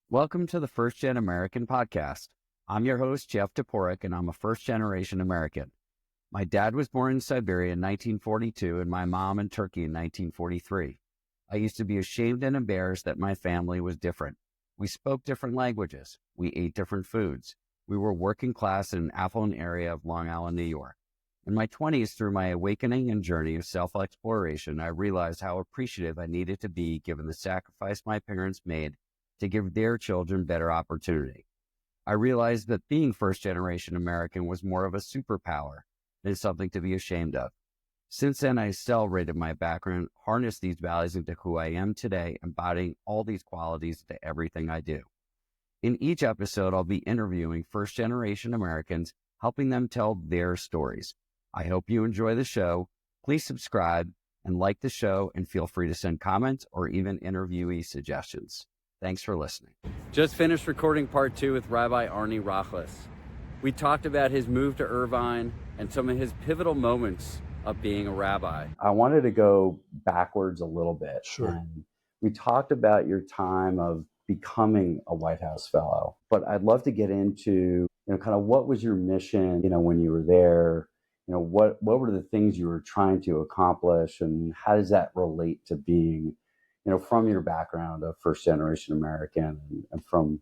Welcome to the First Gen American podcast. I'm your host, Jeff Toporek, and I'm a first-generation American. My dad was born in Siberia in 1942 and my mom in Turkey in 1943. I used to be ashamed and embarrassed that my family was different. We spoke different languages. We ate different foods. We were working class in an affluent area of Long Island, New York. In my 20s, through my awakening and journey of self-exploration, I realized how appreciative I needed to be given the sacrifice my parents made to give their children better opportunity. I realized that being first-generation American was more of a superpower than something to be ashamed of. Since then, I celebrated my background, harnessed these values into who I am today, embodying all these qualities into everything I do. In each episode, I'll be interviewing first-generation Americans, helping them tell their stories. I hope you enjoy the show. Please subscribe and like the show, and feel free to send comments or even interviewee suggestions. Thanks for listening. Just finished recording part 2 with Rabbi Arnie Rachlis. We talked about his move to Irvine and some of his pivotal moments of being a rabbi. I wanted to go backwards a little bit. Sure. And we talked about your time of becoming a White House fellow, but I'd love to get into, kind of what was your mission, when you were there, what were the things you were trying to accomplish, and how does that relate to being, from your background of first generation American and from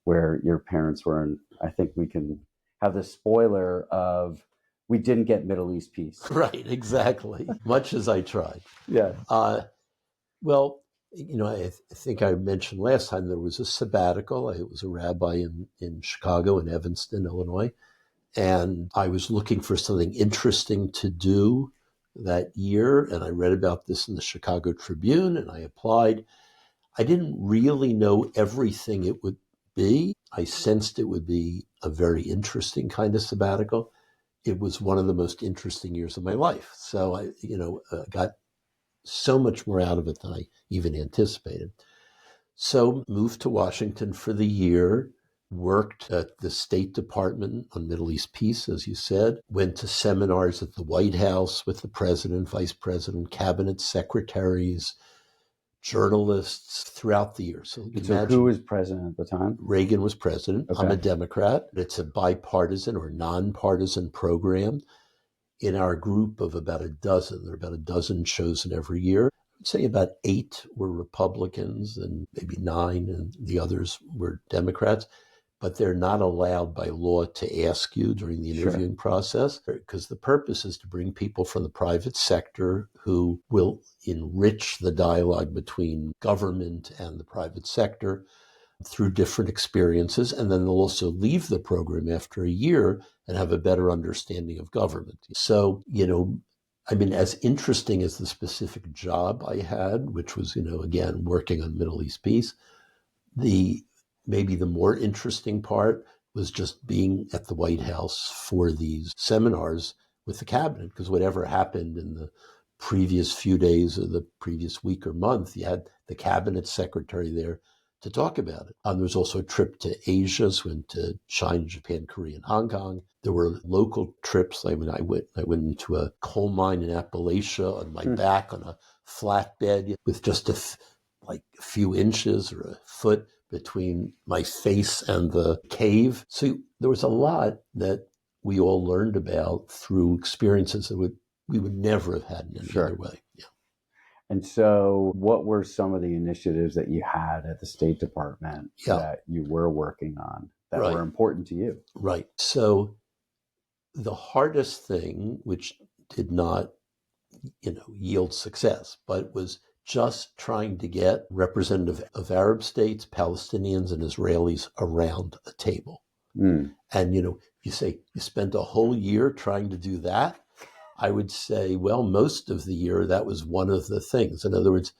where your parents were. And I think we can have the spoiler of, we didn't get Middle East peace. Right, exactly. Much as I tried. Yeah. Well, I think I mentioned last time there was a sabbatical. I was a rabbi in Chicago, in Evanston, Illinois. And I was looking for something interesting to do that year. And I read about this in the Chicago Tribune and I applied. I didn't really know everything it would be. I sensed it would be a very interesting kind of sabbatical. It was one of the most interesting years of my life. So I, got so much more out of it than I even anticipated. So moved to Washington for the year, worked at the State Department on Middle East peace, as you said, went to seminars at the White House with the president, vice president, cabinet secretaries, journalists throughout the year. So who was president at the time? Reagan was president. Okay. I'm a Democrat. It's a bipartisan or nonpartisan program. In our group of about a dozen, there are about a dozen chosen every year. I'd say about 8 were Republicans and maybe 9, and the others were Democrats. But they're not allowed by law to ask you during the interviewing process, because the purpose is to bring people from the private sector who will enrich the dialogue between government and the private sector through different experiences. And then they'll also leave the program after a year and have a better understanding of government. So, as interesting as the specific job I had, which was, again, working on Middle East peace, maybe the more interesting part was just being at the White House for these seminars with the cabinet, because whatever happened in the previous few days or the previous week or month, you had the cabinet secretary there to talk about it. There was also a trip to Asia, so went to China, Japan, Korea, and Hong Kong. There were local trips. I went into a coal mine in Appalachia on my back on a flatbed with just a few inches or a foot between my face and the cave. So there was a lot that we all learned about through experiences that we would never have had in any other way. Yeah. And so what were some of the initiatives that you had at the State Department that you were working on that were important to you? Right. So the hardest thing, which did not, yield success, but was just trying to get representatives of Arab states, Palestinians, and Israelis around a table. And, you say you spent a whole year trying to do that. I would say, well, most of the year, that was one of the things. In other words,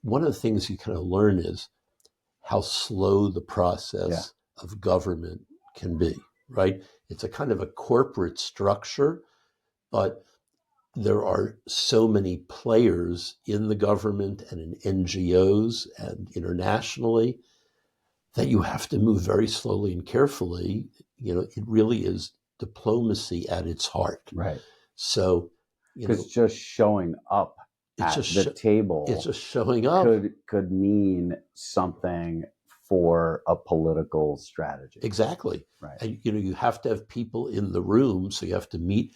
one of the things you kind of learn is how slow the process of government can be, right? It's a kind of a corporate structure, but there are so many players in the government and in NGOs and internationally that you have to move very slowly and carefully. It really is diplomacy at its heart. Right. So, because just showing up at the table, it's just showing up could mean something for a political strategy. Exactly. Right. And, you have to have people in the room, so you have to meet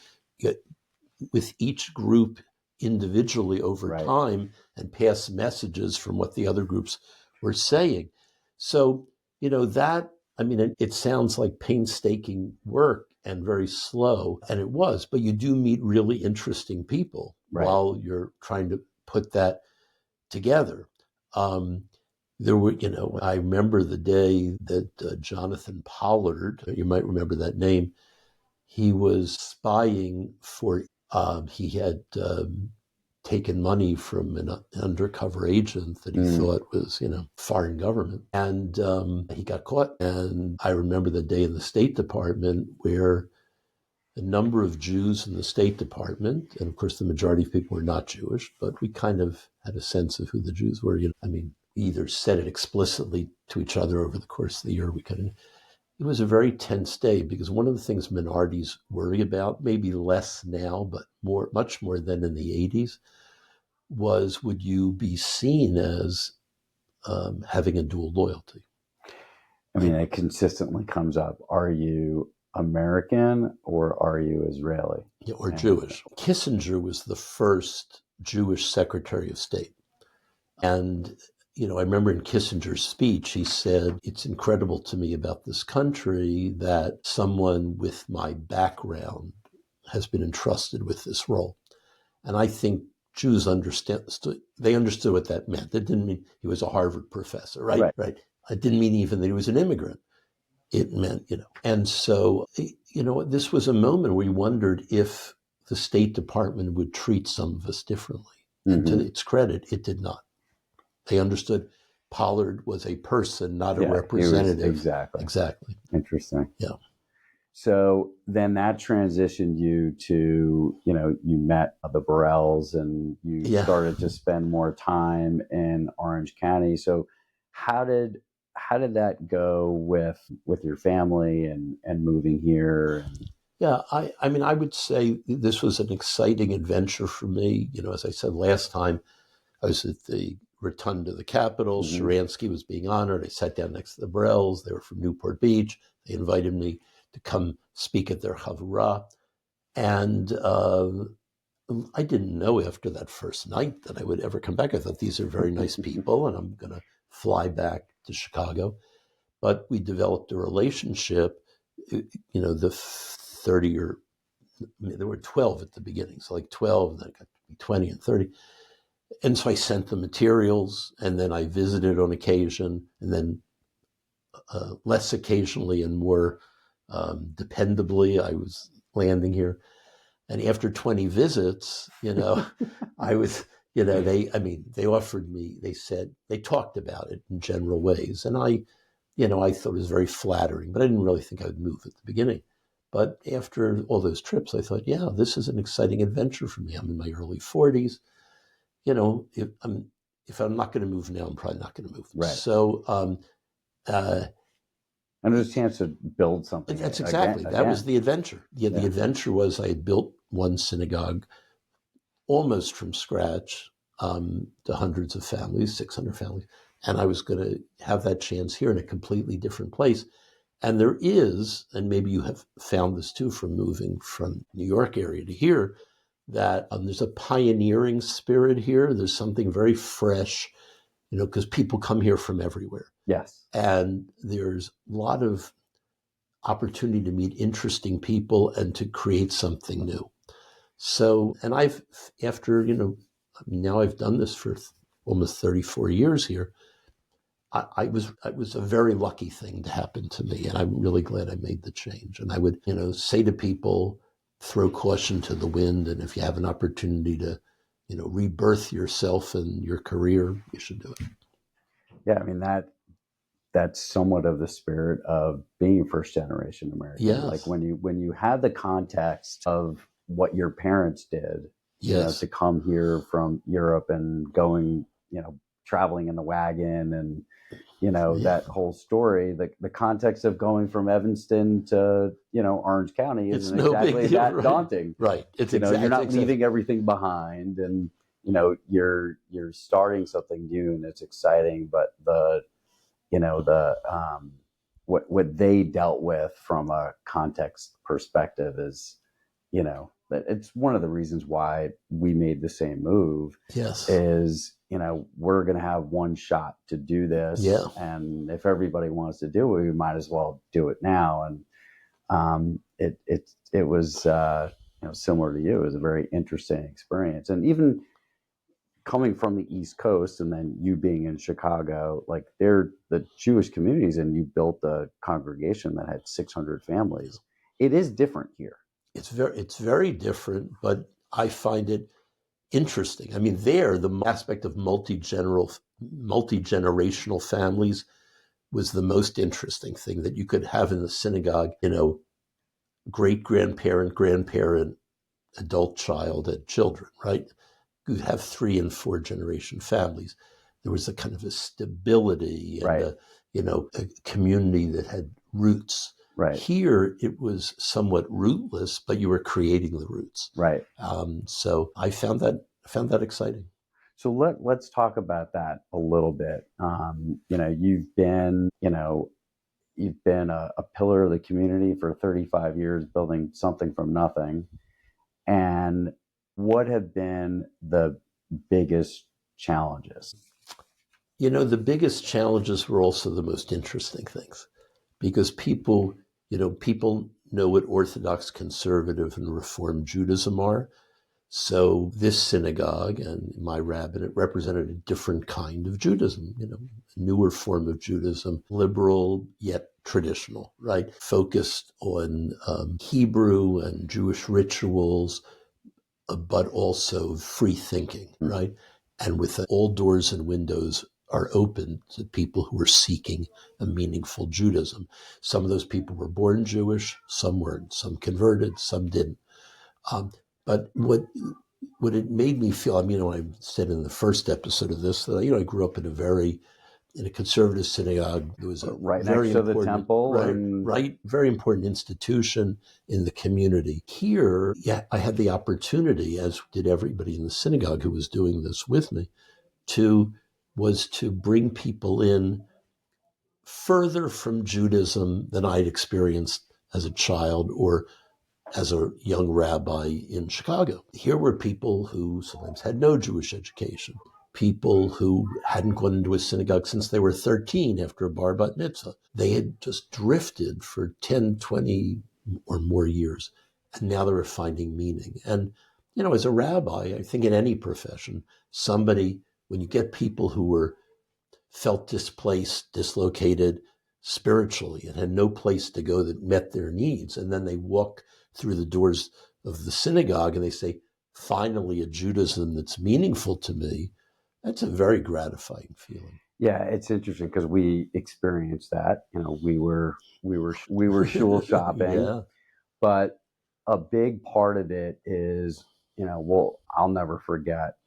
with each group individually over Right. time and pass messages from what the other groups were saying. So, it sounds like painstaking work and very slow, and it was, but you do meet really interesting people Right. while you're trying to put that together. There were, I remember the day that Jonathan Pollard, you might remember that name, he was spying for, he had taken money from an undercover agent that he thought was, foreign government. And he got caught. And I remember the day in the State Department where a number of Jews in the State Department, and of course the majority of people were not Jewish, but we kind of had a sense of who the Jews were. We either said it explicitly to each other over the course of the year, we couldn't. It was a very tense day because one of the things minorities worry about, maybe less now, but much more than in the 80s, was would you be seen as having a dual loyalty? It consistently comes up. Are you American or are you Israeli? Or Jewish. Kissinger was the first Jewish Secretary of State. And, I remember in Kissinger's speech, he said, it's incredible to me about this country that someone with my background has been entrusted with this role. And I think Jews understood what that meant. That didn't mean he was a Harvard professor, right? Right. It didn't mean even that he was an immigrant. It meant, And so, this was a moment where we wondered if the State Department would treat some of us differently. And to its credit, it did not. They understood Pollard was a person, not a representative. Exactly. Interesting. Yeah. So then that transitioned you to, you met the Burrells and you started to spend more time in Orange County. So how did that go with your family and moving here? Yeah, I would say this was an exciting adventure for me. As I said last time, I was at the Rotunda of the Capitol. Sharansky was being honored. I sat down next to the Burrells. They were from Newport Beach. They invited me to come speak at their Havurah. And I didn't know after that first night that I would ever come back. I thought these are very nice people and I'm going to fly back to Chicago. But we developed a relationship, the 30 or there were 12 at the beginning. So like 12, and then it got to be 20 and 30. And so I sent the materials, and then I visited on occasion, and then less occasionally and more dependably, I was landing here. And after 20 visits, I was, they offered me, they talked about it in general ways. And I thought it was very flattering, but I didn't really think I would move at the beginning. But after all those trips, I thought, yeah, this is an exciting adventure for me. I'm in my early 40s. If I'm not going to move now, I'm probably not going to move. Right. So, and there's a chance to build something. That's exactly. That was the adventure. The adventure was I had built one synagogue almost from scratch to hundreds of families, 600 families. And I was going to have that chance here in a completely different place. And there is, and maybe you have found this too from moving from New York area to here, that there's a pioneering spirit here. There's something very fresh, because people come here from everywhere. Yes. And there's a lot of opportunity to meet interesting people and to create something new. So, and now I've done this for almost 34 years here. It was a very lucky thing to happen to me. And I'm really glad I made the change. And I would, say to people, throw caution to the wind. And if you have an opportunity to, rebirth yourself and your career, you should do it. Yeah. That's somewhat of the spirit of being first generation American. Yes. Like when you have the context of what your parents did, to come here from Europe and going, traveling in the wagon and, that whole story, the context of going from Evanston to, Orange County isn't exactly that daunting. Right. It's you're not leaving everything behind and, you're starting something new and it's exciting, but what they dealt with from a context perspective is, that it's one of the reasons why we made the same move. Yes. Is, we're going to have one shot to do this. Yeah. And if everybody wants to do it, we might as well do it now. And it was, similar to you. It was a very interesting experience. And even coming from the East Coast and then you being in Chicago, like they're the Jewish communities, and you built a congregation that had 600 families. It is different here. It's very different, but I find it interesting. I mean, the aspect of multi-generational families was the most interesting thing that you could have in the synagogue, great-grandparent, grandparent, adult child, and children, right? You'd have 3 and 4 generation families. There was a kind of a stability and Right. A community that had roots. Right. Here, it was somewhat rootless, but you were creating the roots. Right. So I found that exciting. So let's talk about that a little bit. You've been a pillar of the community for 35 years, building something from nothing. And what have been the biggest challenges? The biggest challenges were also the most interesting things, because people know what Orthodox, conservative, and Reform Judaism are. So this synagogue and my rabbinate represented a different kind of Judaism, a newer form of Judaism, liberal yet traditional, right? Focused on Hebrew and Jewish rituals, but also free thinking, right? And with all doors and windows are open to people who are seeking a meaningful Judaism. Some of those people were born Jewish, some weren't, some converted, some didn't. But what it made me feel, I said in the first episode of this that I grew up in a conservative synagogue. It was a right very next to important, the temple, very important institution in the community. Here, I had the opportunity, as did everybody in the synagogue who was doing this with me, to bring people in further from Judaism than I'd experienced as a child or as a young rabbi in Chicago. Here were people who sometimes had no Jewish education, people who hadn't gone into a synagogue since they were 13 after a bar bat mitzvah. They had just drifted for 10, 20 or more years, and now they were finding meaning. And, as a rabbi, I think in any profession, when you get people who felt displaced, dislocated spiritually, and had no place to go that met their needs, and then they walk through the doors of the synagogue and they say, finally, a Judaism that's meaningful to me, that's a very gratifying feeling. Yeah, it's interesting because we experienced that. We were shul shopping, Yeah. But a big part of it is, I'll never forget,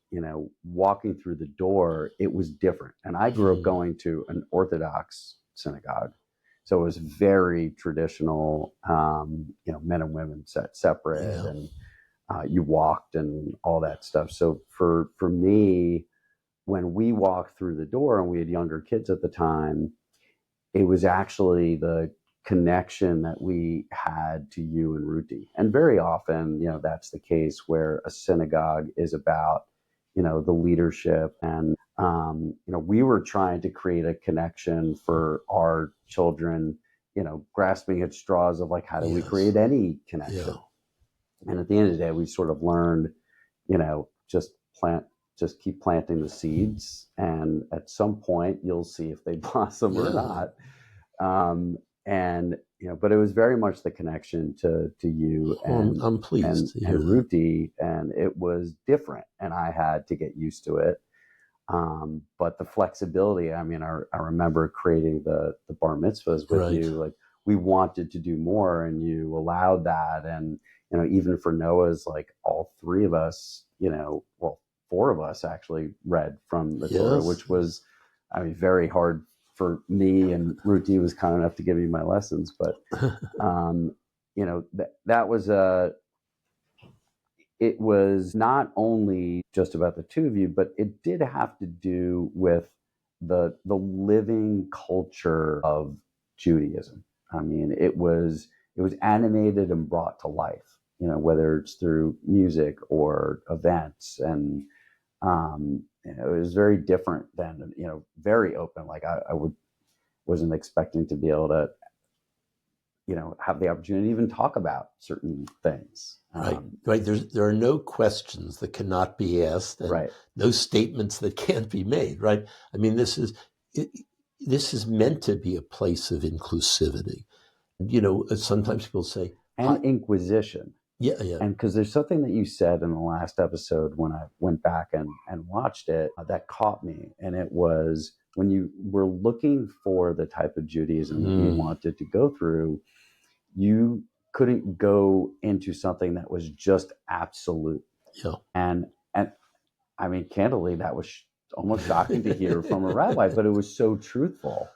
walking through the door, it was different. And I grew up going to an Orthodox synagogue. So it was very traditional, men and women set separate, and you walked and all that stuff. So for me, when we walked through the door, and we had younger kids at the time, it was actually the connection that we had to you and Ruti. And very often, that's the case where a synagogue is about, the leadership. And, we were trying to create a connection for our children, grasping at straws of like, how do we create any connection? Yeah. And at the end of the day, we sort of learned, just keep planting the seeds, and at some point you'll see if they blossom or not. But it was very much the connection to you and I'm pleased and Ruti, and it was different, and I had to get used to it. But the flexibility, I remember creating the bar mitzvahs with you, like we wanted to do more, and you allowed that. And, even for Noah's, like all 3 of us, 4 of us actually read from the Torah, which was, very hard for me, and Ruti was kind enough to give me my lessons. But, that was it was not only just about the 2 of you, but it did have to do with the living culture of Judaism. I mean, it was animated and brought to life, whether it's through music or events. And it was very different than, very open. Like wasn't expecting to be able to, have the opportunity to even talk about certain things. Right. There are no questions that cannot be asked, and right. no statements that can't be made. Right. I mean, this is meant to be a place of inclusivity. Sometimes people say, and inquisition. Yeah. And because there's something that you said in the last episode when I went back and watched it that caught me, and it was when you were looking for the type of Judaism that you wanted to go through, you couldn't go into something that was just absolute. Yeah. And I mean, candidly, that was almost shocking to hear from a rabbi, but it was so truthful.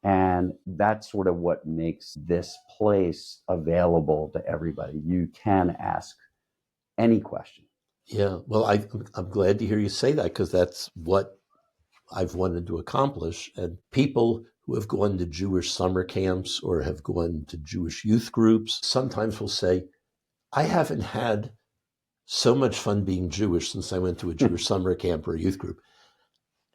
And that's sort of what makes this place available to everybody. You can ask any question. Yeah. Well, I'm glad to hear you say that, because that's what I've wanted to accomplish. And people who have gone to Jewish summer camps or have gone to Jewish youth groups sometimes will say, I haven't had so much fun being Jewish since I went to a Jewish summer camp or a youth group.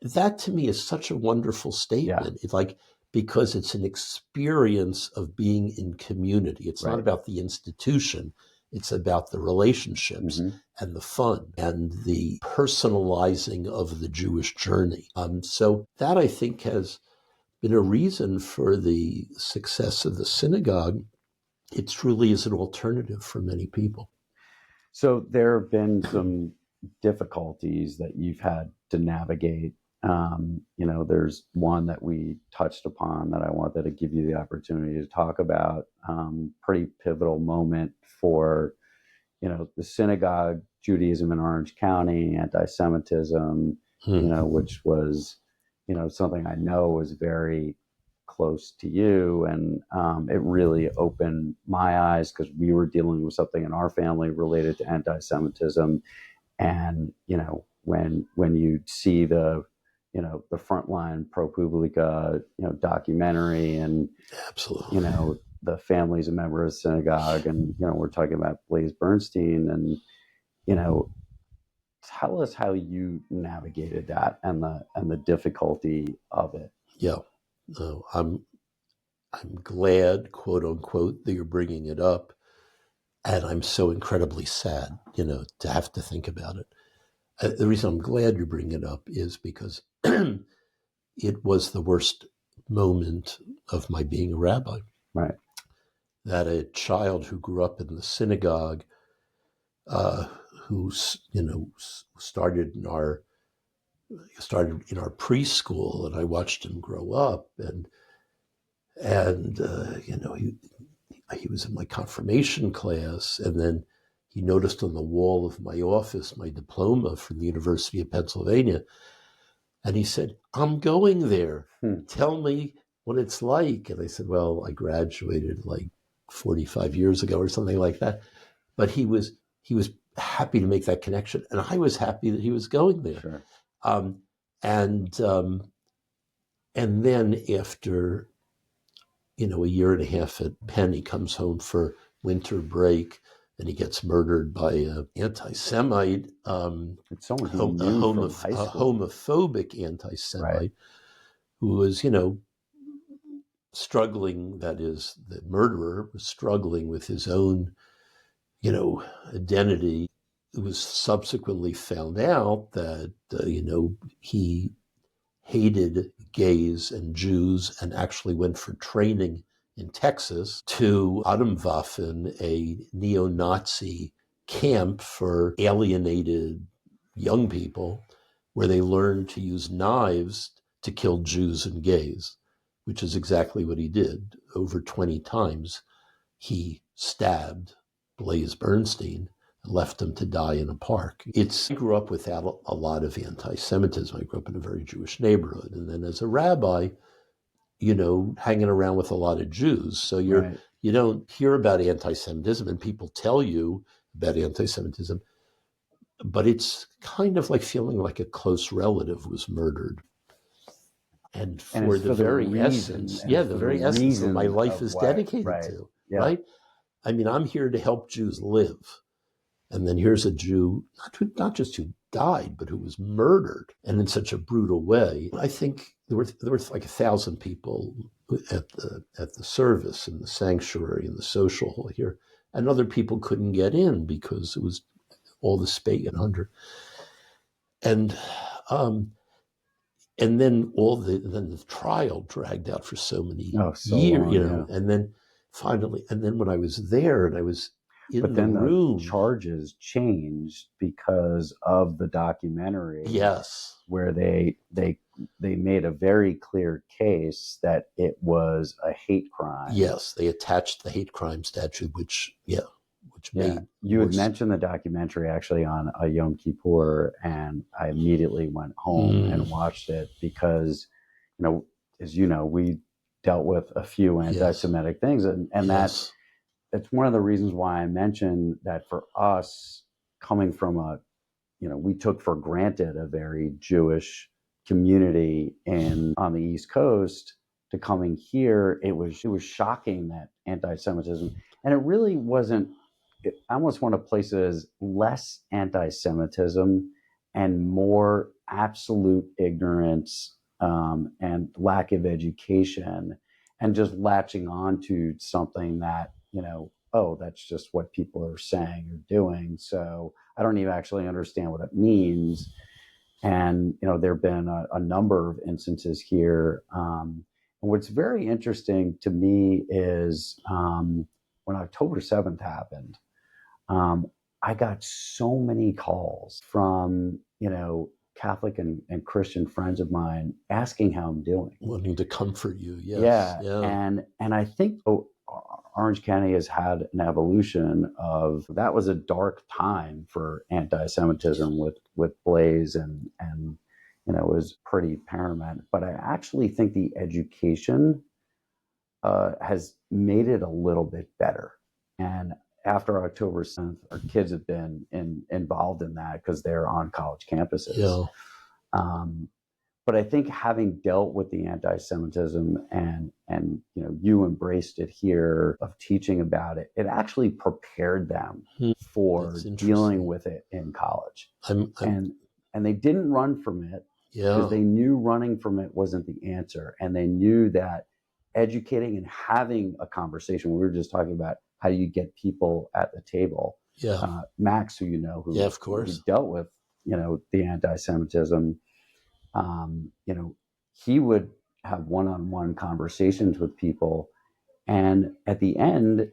That to me is such a wonderful statement. Yeah. It's like, because it's an experience of being in community. It's not about the institution. It's about the relationships and the fun and the personalizing of the Jewish journey. So that, I think, has been a reason for the success of the synagogue. It truly is an alternative for many people. So there have been some difficulties that you've had to navigate. There's one that we touched upon that I wanted to give you the opportunity to talk about. Pretty pivotal moment for, the synagogue, Judaism in Orange County, anti-Semitism, which was, something I know was very close to you. And it really opened my eyes because we were dealing with something in our family related to anti-Semitism. And, when you see the Frontline ProPublica, documentary, and, absolutely, the family's a member of the synagogue, and, we're talking about Blaise Bernstein, and, tell us how you navigated that and the difficulty of it. Yeah, no, I'm glad, quote unquote, that you're bringing it up. And I'm so incredibly sad, to have to think about it. The reason I'm glad you're bringing it up is because it was the worst moment of my being a rabbi. Right. That a child who grew up in the synagogue, who started in our preschool, and I watched him grow up, and he was in my confirmation class, and then he noticed on the wall of my office my diploma from the University of Pennsylvania. And he said, I'm going there. Tell me what it's like. And I said, well, I graduated like 45 years ago or something like that. But he was happy to make that connection. And I was happy that he was going there. Sure. And then after, a year and a half at Penn, he comes home for winter break, and he gets murdered by an anti-Semite, it's someone who knew from high a school. homophobic anti-Semite, who was, struggling. That is, the murderer was struggling with his own, identity. It was subsequently found out that, he hated gays and Jews and actually went for training in Texas to Atomwaffen, a neo-Nazi camp for alienated young people, where they learned to use knives to kill Jews and gays, which is exactly what he did. Over 20 times, he stabbed Blaise Bernstein and left him to die in a park. I grew up without a lot of anti-Semitism. I grew up in a very Jewish neighborhood. And then as a rabbi, hanging around with a lot of Jews. So you don't hear about anti-Semitism, and people tell you about anti-Semitism, but it's kind of like feeling like a close relative was murdered. And And for it's the for the very reason, essence, and it's the for the very essence of my reason life of is why, dedicated right? to, Yeah. right? I mean, I'm here to help Jews live. And then here's a Jew, not just who died, but who was murdered, and in such a brutal way. I think there were like 1,000 people at the service, in the sanctuary, in the social hall here, and other people couldn't get in because it was all the space under. And then then the trial dragged out for so many So years, long, yeah. and then finally, and then when I was there and I was in But the then the room, charges changed because of the documentary. yes, where they made a very clear case that it was a hate crime. yes, they attached the hate crime statute, which made you worse. had mentioned the documentary actually on a Yom Kippur, and I immediately went home and watched it because, as you know, we dealt with a few anti-Semitic things, and Yes. that's one of the reasons why I mentioned that for us, coming from we took for granted a very Jewish community on the East Coast, to coming here, it was shocking, that anti-Semitism, and it really wasn't. I almost want to place it as less anti-Semitism and more absolute ignorance, and lack of education, and just latching on to something that, oh, that's just what people are saying or doing. So I don't even actually understand what it means. And, there have been a number of instances here. And what's very interesting to me is, when October 7th happened, I got so many calls from, Catholic and Christian friends of mine asking how I'm doing. Wanting to comfort you, yes. Yeah. And I think Orange County has had an evolution of, that was a dark time for anti-Semitism with Blaze, and it was pretty paramount. But I actually think the education has made it a little bit better. And after October 7th, our kids have been involved in that because they're on college campuses. Yeah. But I think having dealt with the anti-Semitism, and you embraced it here, of teaching about it, it actually prepared them for dealing with it in college. And they didn't run from it, because they knew running from it wasn't the answer, and they knew that educating and having a conversation. We were just talking about how do you get people at the table. Max, who of course, who dealt with the anti-Semitism. He would have one-on-one conversations with people, and at the end,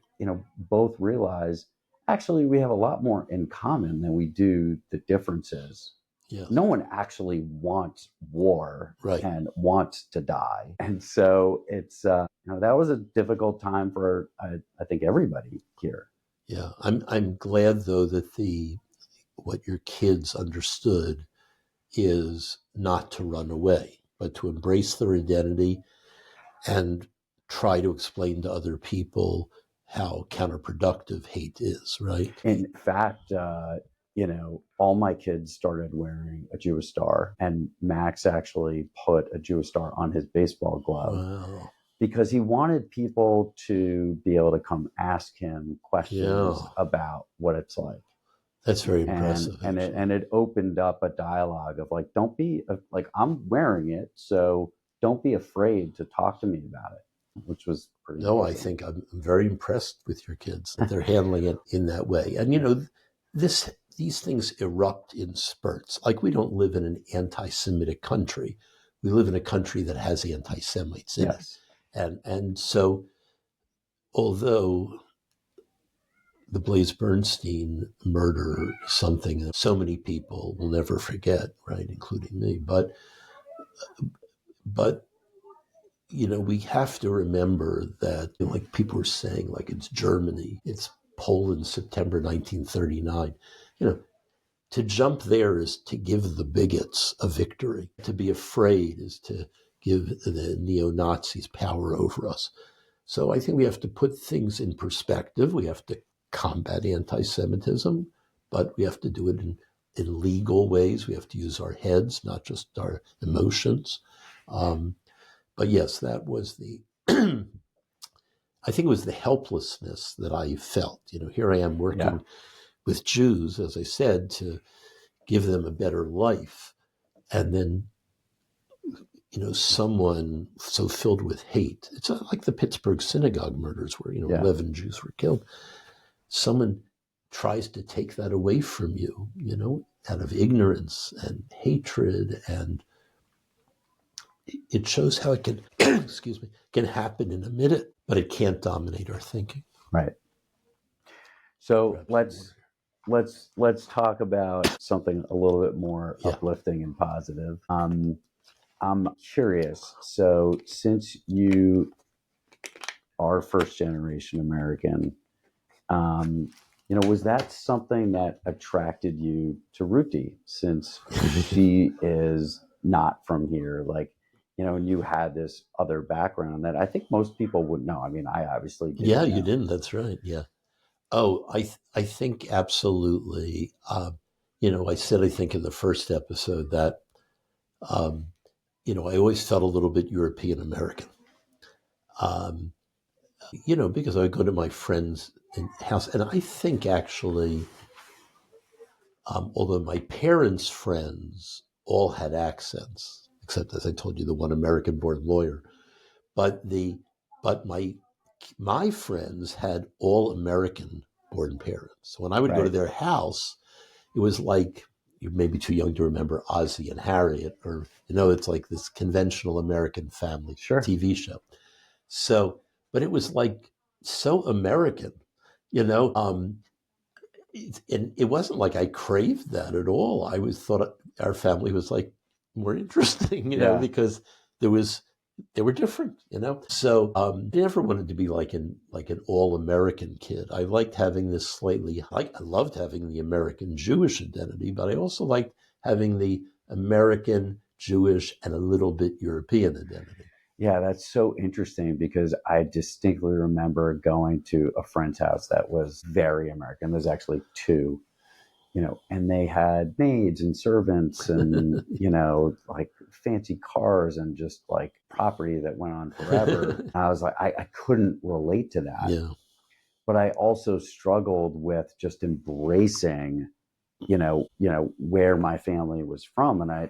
both realize, actually, we have a lot more in common than we do the differences. No one actually wants war, and wants to die, and so it's that was a difficult time for I think everybody here. Yeah, I'm glad though that what your kids understood is not to run away, but to embrace their identity and try to explain to other people how counterproductive hate is, right? In fact, all my kids started wearing a Jewish star, and Max actually put a Jewish star on his baseball glove. Wow. Because he wanted people to be able to come ask him questions about what it's like. That's very impressive. And it opened up a dialogue of like, don't be like, I'm wearing it, so don't be afraid to talk to me about it, which was pretty amazing. I think I'm very impressed with your kids that they're handling it in that way. And these things erupt in spurts. Like, we don't live in an anti-Semitic country. We live in a country that has anti-Semites in it. And so, although the Blaze Bernstein murder is something that so many people will never forget, right, including me, but we have to remember that, like people were saying, like it's Germany, it's Poland, September 1939. To jump there is to give the bigots a victory. To be afraid is to give the neo-Nazis power over us. So I think we have to put things in perspective. We have to combat anti-Semitism, but we have to do it in legal ways. We have to use our heads, not just our emotions. But yes, that was the, I think it was the helplessness that I felt. Here I am working with Jews, as I said, to give them a better life. And then, someone so filled with hate. It's like the Pittsburgh synagogue murders where, 11 Jews were killed. Someone tries to take that away from you, out of ignorance and hatred. And it shows how it can, can happen in a minute, but it can't dominate our thinking. Right. So let's talk about something a little bit more uplifting and positive. I'm curious. So since you are first generation American, was that something that attracted you to Ruti, since she is not from here? Like, and you had this other background that I think most people would know. I mean, I obviously didn't. Yeah, you didn't. That's right. Yeah. Oh, I think absolutely. I said, I think in the first episode that, I always felt a little bit European American, because I would go to my friends' house. And I think actually, although my parents' friends all had accents, except, as I told you, the one American-born lawyer, but my friends had all American-born parents. So when I would go to their house, it was like, you may be too young to remember Ozzie and Harriet, or, it's like this conventional American family TV show. So, but it was like so American, and it wasn't like I craved that at all. I always thought our family was like more interesting, because they were different, So I never wanted to be like an all-American kid. I liked having this I loved having the American Jewish identity, but I also liked having the American Jewish and a little bit European identity. Yeah, that's so interesting, because I distinctly remember going to a friend's house that was very American. There's actually two, and they had maids and servants and, like fancy cars and just like property that went on forever. And I was like, I couldn't relate to that. Yeah. But I also struggled with just embracing, where my family was from. And I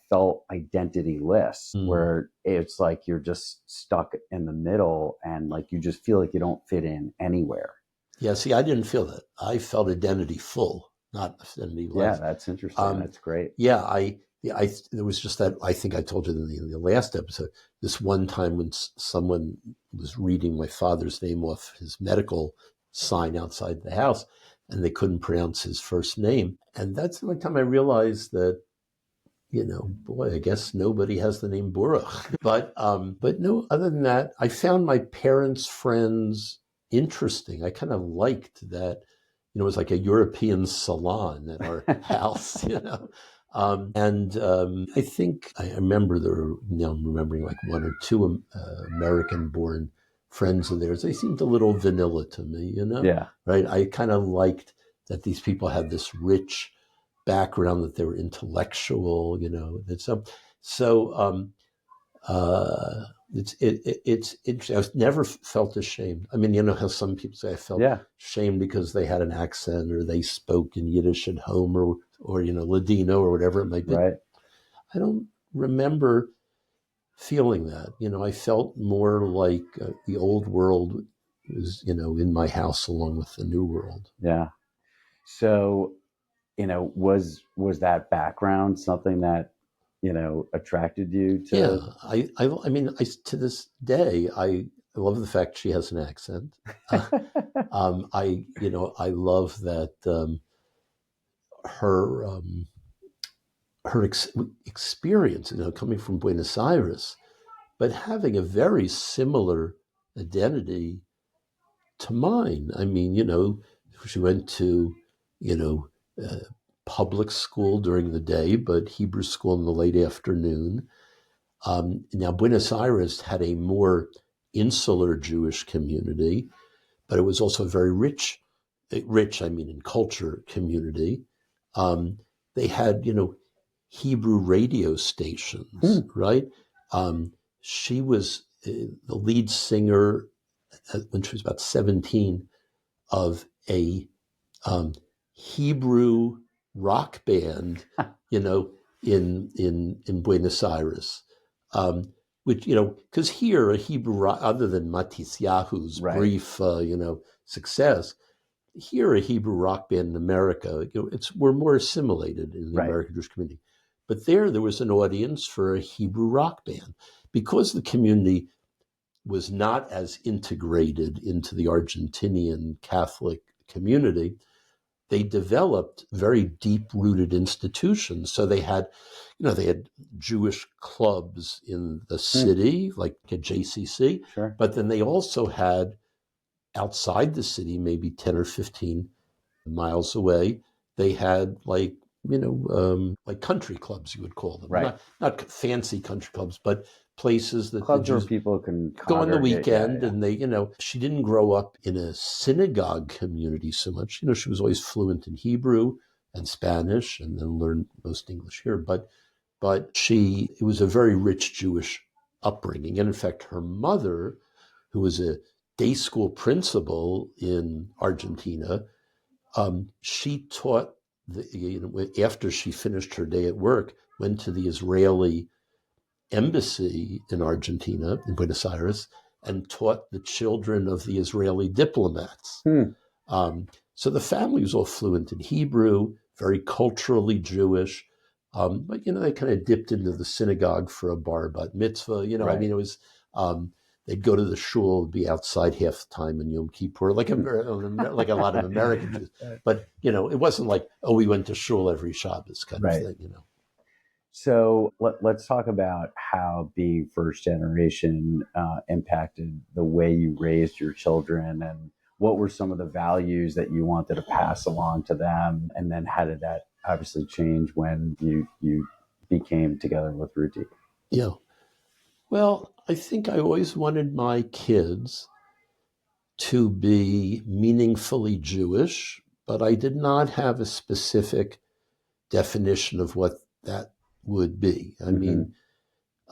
felt identityless, where it's like you're just stuck in the middle and like you just feel like you don't fit in anywhere. Yeah, see, I didn't feel that. I felt identity full, not identity less. Yeah, that's interesting. That's great. Yeah, there was just that. I think I told you in the last episode, this one time when someone was reading my father's name off his medical sign outside the house, and they couldn't pronounce his first name. And that's the only time I realized that, boy, I guess nobody has the name Baruch. But no, other than that, I found my parents' friends interesting. I kind of liked that, it was like a European salon at our house, I think I remember I'm remembering like one or two American-born friends of theirs. They seemed a little vanilla to me, Yeah. Right? I kind of liked that these people had this rich background, that they were intellectual, It's interesting. I've never felt ashamed. I mean, how some people say I felt ashamed because they had an accent or they spoke in Yiddish at home or Ladino or whatever it might be. Right. I don't remember feeling that. I felt more like the old world was, in my house along with the new world. Yeah. So, was that background something that, attracted you to? Yeah, I mean, to this day, I love the fact she has an accent. I love that her experience, coming from Buenos Aires, but having a very similar identity to mine. I mean, she went to, public school during the day, but Hebrew school in the late afternoon. Now, Buenos Aires had a more insular Jewish community, but it was also a very rich, I mean, in culture community. They had, Hebrew radio stations, right? she was the lead singer when she was about 17 of a Hebrew rock band, in Buenos Aires, which because here a Hebrew rock, other than Matisyahu's brief success, here a Hebrew rock band in America, we're more assimilated in the American Jewish community, but there was an audience for a Hebrew rock band because the community was not as integrated into the Argentinian Catholic community. They developed very deep-rooted institutions. So they had Jewish clubs in the city, like a JCC, but then they also had outside the city, maybe 10 or 15 miles away, they had like country clubs, you would call them. Not fancy country clubs, but places that clubs where people can go on the weekend. And they, she didn't grow up in a synagogue community so much. She was always fluent in Hebrew and Spanish and then learned most English here. But it was a very rich Jewish upbringing. And in fact, her mother, who was a day school principal in Argentina, she taught, after she finished her day at work, went to the Israeli embassy in Argentina, in Buenos Aires, and taught the children of the Israeli diplomats. So the family was all fluent in Hebrew, very culturally Jewish. But, they kind of dipped into the synagogue for a bar bat mitzvah. I mean, it was, they'd go to the shul, be outside half the time in Yom Kippur, like a lot of American Jews. But, it wasn't like, we went to shul every Shabbos kind of thing, So let's talk about how being first generation impacted the way you raised your children, and what were some of the values that you wanted to pass along to them, and then how did that obviously change when you became together with Ruti? Yeah. Well, I think I always wanted my kids to be meaningfully Jewish, but I did not have a specific definition of what that would be. I mean,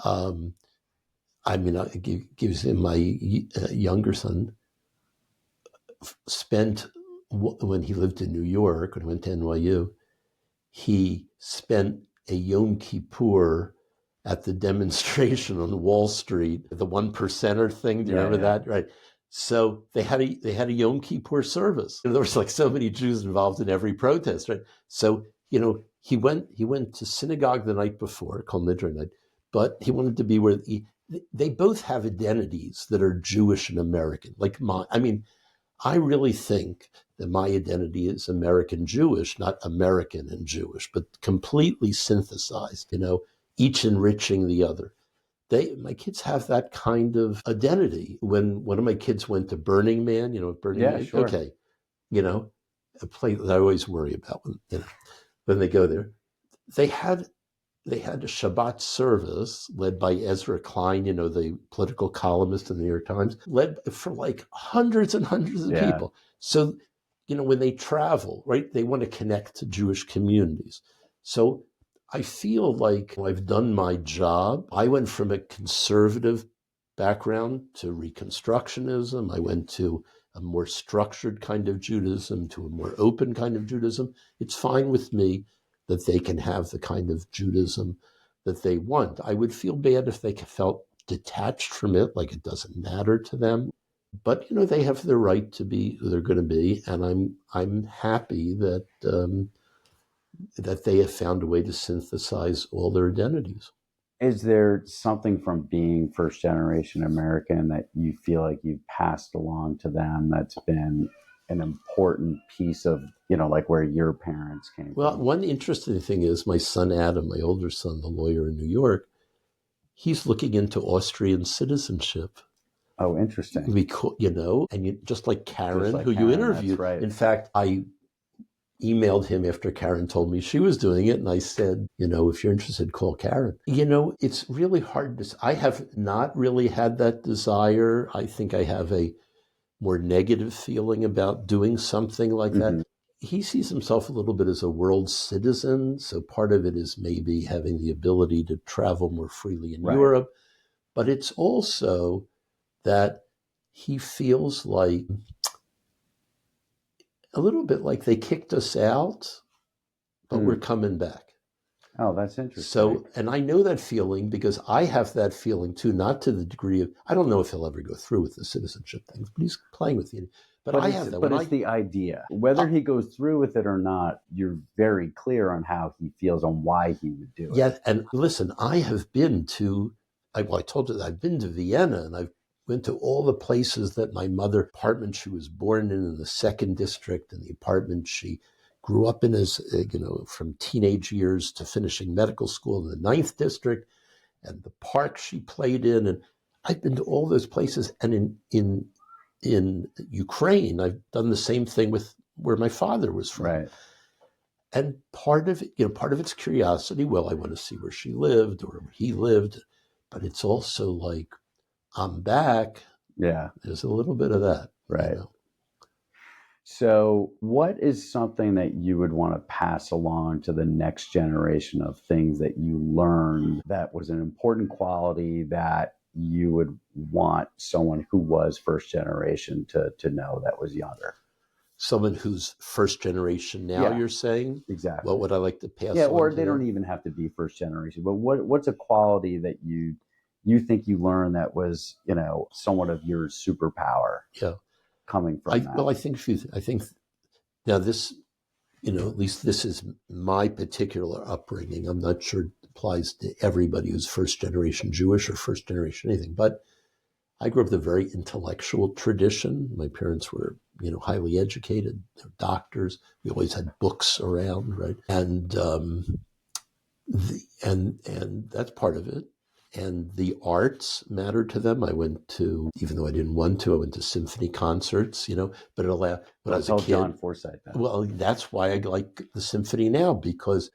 it gives him my younger son spent, when he lived in New York, when he went to NYU, he spent a Yom Kippur at the demonstration on Wall Street, the 1%er thing. Do you remember that? Right. So they had a Yom Kippur service. There was like so many Jews involved in every protest, right? So, he went to synagogue the night before, Kol Nidre night, but he wanted to be where they both have identities that are Jewish and American. I really think that my identity is American Jewish, not American and Jewish, but completely synthesized, each enriching the other. My kids have that kind of identity. When one of my kids went to Burning Man, Sure. Okay, a place that I always worry about when they go there. They had a Shabbat service led by Ezra Klein, the political columnist in the New York Times, led for like hundreds and hundreds of people. So, when they travel, right, they want to connect to Jewish communities. So I feel like I've done my job. I went from a conservative background to Reconstructionism. I went to a more structured kind of Judaism to a more open kind of Judaism. It's fine with me that they can have the kind of Judaism that they want. I would feel bad if they felt detached from it, like it doesn't matter to them. But they have the right to be who they're going to be, and I'm happy that that they have found a way to synthesize all their identities. Is there something from being first generation American that you feel like you've passed along to them that's been an important piece of, like where your parents came from? Well, one interesting thing is my son Adam, my older son, the lawyer in New York, he's looking into Austrian citizenship. Oh, interesting. And just like Karen, who you interviewed. That's right. In fact, I emailed him after Karen told me she was doing it. And I said, if you're interested, call Karen. It's really hard to, I have not really had that desire. I think I have a more negative feeling about doing something like that. He sees himself a little bit as a world citizen. So part of it is maybe having the ability to travel more freely in Europe. But it's also that he feels like a little bit like they kicked us out, but we're coming back. Oh, that's interesting. So, and I know that feeling because I have that feeling too, not to the degree of, I don't know if he'll ever go through with the citizenship thing, but he's playing with you. But I have that. But it's the idea. Whether he goes through with it or not, you're very clear on how he feels, on why he would do it. Yeah, and listen, I have been to, I told you that I've been to Vienna, and I've went to all the places that my mother, apartment she was born in the 2nd district, and the apartment she grew up in as, from teenage years to finishing medical school in the 9th district, and the park she played in. And I've been to all those places. And in Ukraine, I've done the same thing with where my father was from. Right. And part of it's curiosity. Well, I want to see where she lived or where he lived, but it's also like, I'm back. Yeah. There's a little bit of that. Right. So what is something that you would want to pass along to the next generation of things that you learned that was an important quality that you would want someone who was first generation to know that was younger? Someone who's first generation now, you're saying? Exactly. What would I like to pass on? Or they don't even have to be first generation, but what's a quality that you think you learned that was, somewhat of your superpower? Yeah. Coming from that? Well, I think now this, at least this is my particular upbringing. I'm not sure it applies to everybody who's first generation Jewish or first generation anything, but I grew up with a very intellectual tradition. My parents were, highly educated. They're doctors. We always had books around, right? And and that's part of it. And the arts mattered to them. I went to, even though I didn't want to, I went to symphony concerts, but it allowed, when I was a kid. John Forsythe then. Well, that's why I like the symphony now, because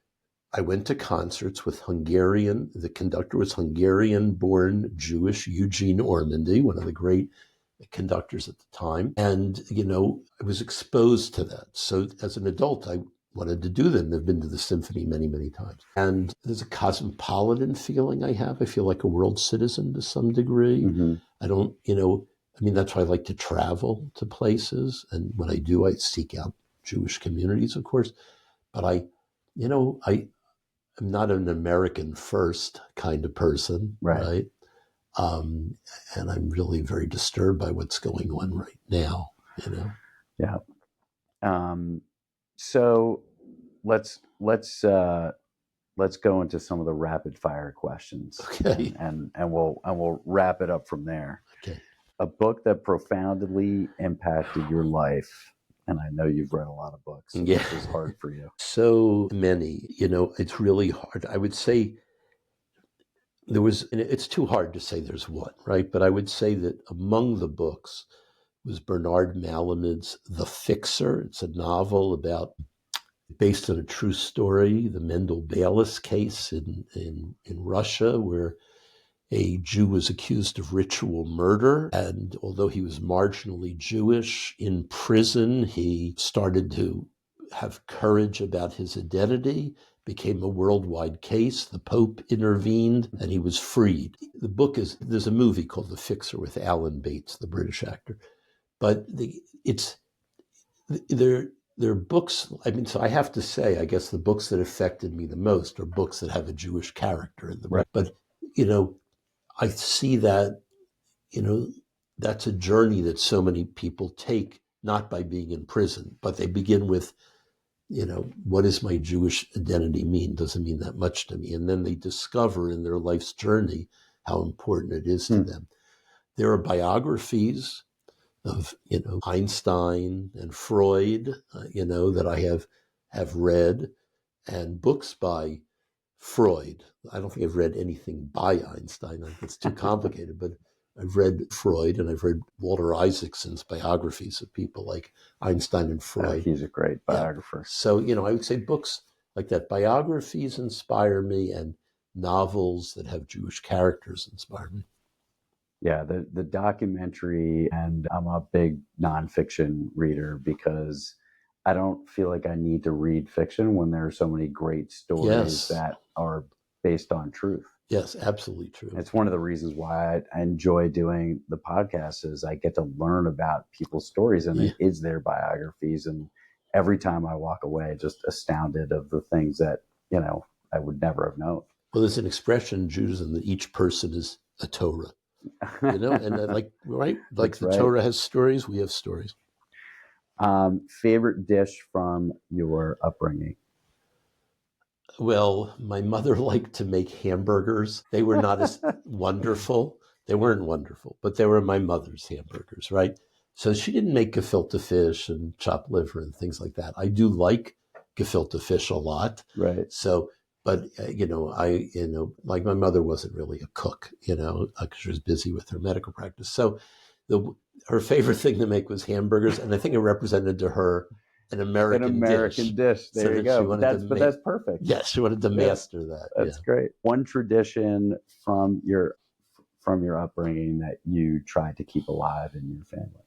I went to concerts with the conductor was Hungarian-born Jewish Eugene Ormandy, one of the great conductors at the time. And, I was exposed to that. So as an adult, I wanted to do them. I've been to the symphony many, many times. And there's a cosmopolitan feeling I have. I feel like a world citizen to some degree. Mm-hmm. I don't, that's why I like to travel to places. And when I do, I seek out Jewish communities, of course. But I'm not an American first kind of person, right? And I'm really very disturbed by what's going on right now, Yeah. So let's go into some of the rapid fire questions. Okay. And we'll wrap it up from there. Okay. A book that profoundly impacted your life. And I know you've read a lot of books. So Yeah. This is hard for you. So many, it's really hard. I would say it's too hard to say there's one, right? But I would say that among the books was Bernard Malamud's The Fixer. It's a novel based on a true story, the Mendel Balis case in Russia, where a Jew was accused of ritual murder. And although he was marginally Jewish, in prison, he started to have courage about his identity, became a worldwide case. The Pope intervened and he was freed. There's a movie called The Fixer with Alan Bates, the British actor. But there are books, so I have to say, I guess the books that affected me the most are books that have a Jewish character in them. Right. But, I see that, that's a journey that so many people take, not by being in prison, but they begin with, what does my Jewish identity mean? Doesn't mean that much to me. And then they discover in their life's journey how important it is to them. There are biographies of, Einstein and Freud, that I have read, and books by Freud. I don't think I've read anything by Einstein. It's too complicated, but I've read Freud and I've read Walter Isaacson's biographies of people like Einstein and Freud. He's a great biographer. Yeah. So, I would say books like that, biographies inspire me, and novels that have Jewish characters inspire me. Yeah, the documentary, and I'm a big nonfiction reader because I don't feel like I need to read fiction when there are so many great stories that are based on truth. Yes, absolutely true. It's one of the reasons why I enjoy doing the podcast is I get to learn about people's stories, and it is their biographies. And every time I walk away, just astounded of the things that, I would never have known. Well, there's an expression in Judaism that each person is a Torah, and the Torah has stories, we have stories. Favorite dish from your upbringing? Well, my mother liked to make hamburgers. They were not as wonderful. They weren't wonderful, but they were my mother's hamburgers, right? So she didn't make gefilte fish and chopped liver and things like that. I do like gefilte fish a lot. Right. So, but, like my mother wasn't really a cook, because she was busy with her medical practice. So her favorite thing to make was hamburgers. And I think it represented to her an American dish. There you go. But that's perfect. Yes, she wanted to master that. That's great. One tradition from your upbringing that you tried to keep alive in your family?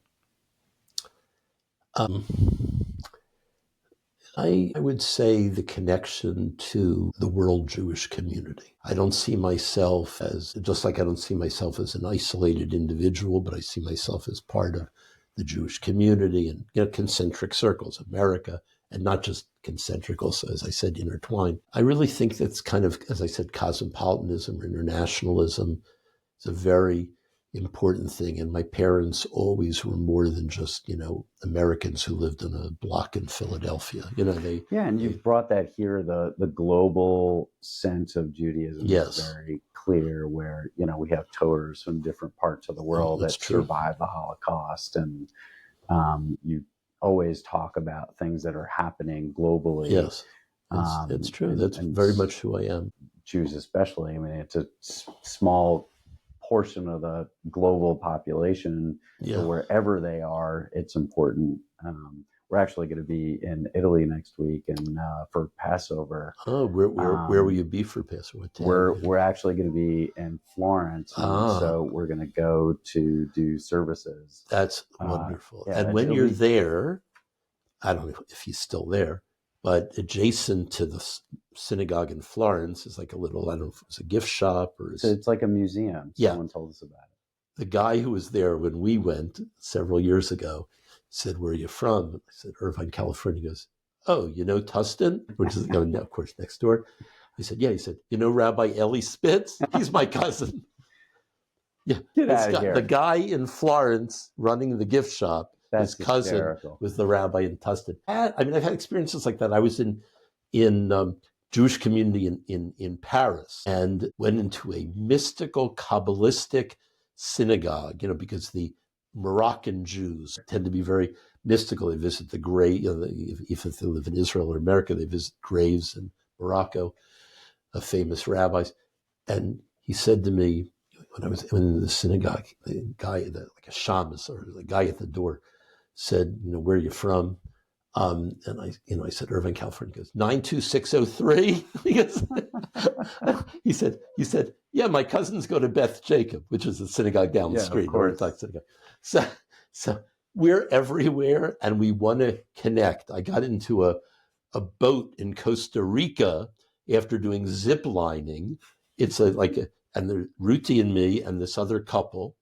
I would say the connection to the world Jewish community. I don't see myself just like I don't see myself as an isolated individual, but I see myself as part of the Jewish community and, concentric circles, America, and not just concentric, also, as I said, intertwined. I really think that's kind of, as I said, cosmopolitanism or internationalism. It's a very important thing. And my parents always were more than just, Americans who lived in a block in Philadelphia. And you've brought that here, the global sense of Judaism is very clear, where, we have Torahs from different parts of the world that survived the Holocaust. And you always talk about things that are happening globally. Yes, it's true. That's very much who I am. Jews especially. I mean, it's a small portion of the global population. So wherever they are, it's important. We're actually going to be in Italy next week and for Passover. Oh, where will you be for Passover? We're actually going to be in Florence, so we're going to go to do services. That's wonderful. And when you're there, I don't know if he's still there, but adjacent to the synagogue in Florence is like a little, I don't know if it was a gift shop or... So it's like a museum. Someone told us about it. The guy who was there when we went several years ago said, "Where are you from?" I said, "Irvine, California." He goes, "Oh, you know Tustin?" Which is, of course, next door. I said, "Yeah." He said, "You know Rabbi Eli Spitz? He's my cousin." Yeah. Get out of here. The guy in Florence running the gift shop, his cousin hysterical. Was the rabbi in Tustin. I've had experiences like that. I was in Jewish community in Paris and went into a mystical, Kabbalistic synagogue, because the Moroccan Jews tend to be very mystical. They visit the grave, if they live in Israel or America, they visit graves in Morocco of famous rabbis. And he said to me, when I was in the synagogue, the guy, like a shamus or the guy at the door, said, "Where are you from?" And I said, "Irvine, California." He goes, 92603. He said, "Yeah, my cousins go to Beth Jacob," which is a synagogue down the street. Of course. So we're everywhere and we want to connect. I got into a boat in Costa Rica after doing zip lining. It's and the Ruti and me and this other couple.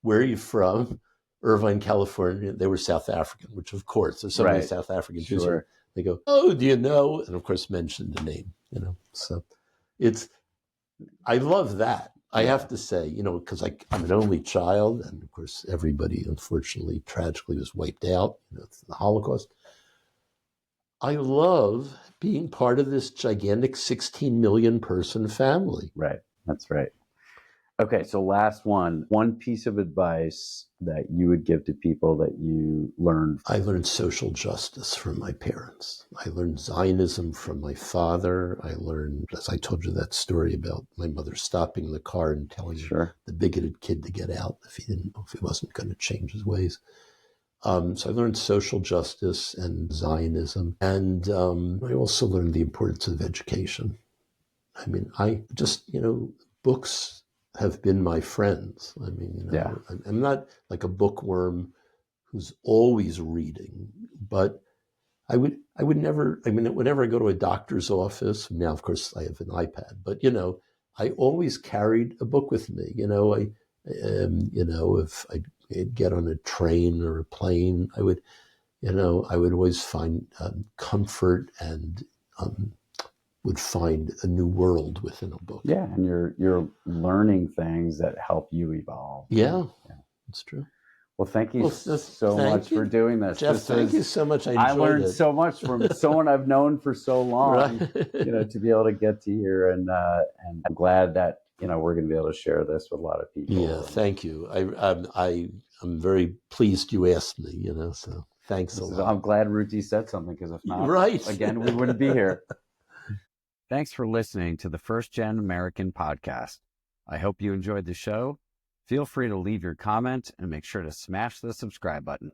"Where are you from?" Irvine, California. They were South African, which of course, there's so many South African Jews. Sure. They go, "Oh, do you know?" And of course, mention the name. So I love that. I have to say, because I'm an only child, and of course, everybody unfortunately, tragically, was wiped out. It's the Holocaust. I love being part of this gigantic 16 million person family. Right. That's right. Okay, so last one piece of advice that you would give to people that you learned. I learned social justice from my parents. I learned Zionism from my father. I learned, as I told you, that story about my mother stopping the car and telling the bigoted kid to get out if he wasn't going to change his ways. So I learned social justice and Zionism. And I also learned the importance of education. I mean, books have been my friends. I mean, I'm not like a bookworm who's always reading, but I would never, whenever I go to a doctor's office, now of course I have an iPad, but I always carried a book with me. If I'd get on a train or a plane, I would always find comfort and would find a new world within a book. Yeah, and you're learning things that help you evolve. Yeah, it's true. Well, thank you so much for doing this. Jeff, thank you so much. I learned so much from someone I've known for so long, right. to be able to get to here. And I'm glad that, we're going to be able to share this with a lot of people. Yeah, thank you. I'm very pleased you asked me, so thanks a lot. I'm glad Ruti said something, because if not, right. again, we wouldn't be here. Thanks for listening to the First Gen American podcast. I hope you enjoyed the show. Feel free to leave your comment and make sure to smash the subscribe button.